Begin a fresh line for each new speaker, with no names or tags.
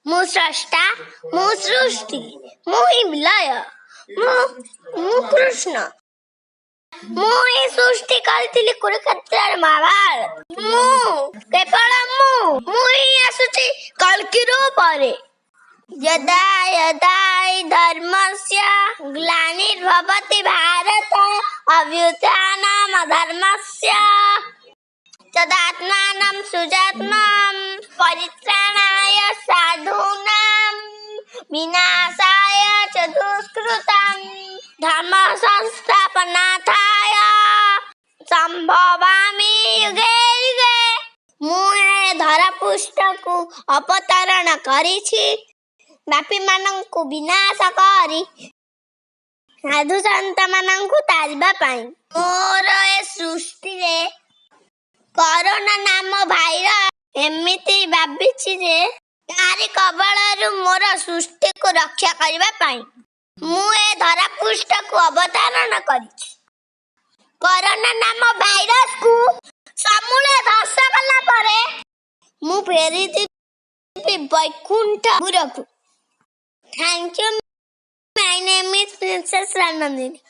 ମୁଁ ସ୍ରଷ୍ଟା, ମୁଁ ସୃଷ୍ଟି, ମୁଁ ହିଁ ବିଲୟ, ମୁଁ କୃଷ୍ଣ। ମୁଁ ହିଁ ସୃଷ୍ଟି କରିଥିଲି କୁରୁକ୍ଷେତ୍ରରେ ମହାଭାରତ। କେବଳ ମୁଁ ହିଁ ଆସୁଛି କଳ୍କି ରୂପରେ। यदा यदा हि धर्मस्य ग्लानिर्भवति भारत अभ्युत्थानम् अधर्मस्य तदात्मानं सृजात्मानं परित्राणाय साधूनां विनाशाय च दुष्कृतां धर्म संस्थापनार्थाय संभवामि युगे युगे। ମୁଁ ଏ ଧରା ପୃଷ୍ଠକୁ ଅବତରଣ କରିଛି ପାପୀ ମାନଙ୍କୁ ବିନାଶ କରି ସାଧୁ ସନ୍ଥ ମାନଙ୍କୁ ତାରିବା ପାଇଁ। ମୋର ଏ ସୃଷ୍ଟିରେ କରୋନା ନାମ ଭାଇରସ ଏମିତି ବ୍ୟାପିଛି ଯେ ତାରି କବଳରୁ ମୋର ସୃଷ୍ଟିକୁ ରକ୍ଷା କରିବା ପାଇଁ ମୁଁ ଏ ଧରା ପୃଷ୍ଠକୁ ଅବତରଣ କରିଛି। କରୋନା ନାମ ଭାଇରସକୁ ସମୂଳେ ଧ୍ୱଂସ କଲା ପରେ ମୁଁ ଫେରିଯିବି ବୈକୁଣ୍ଠପୁରକୁ। Thank you. My name is Princess Ranandini.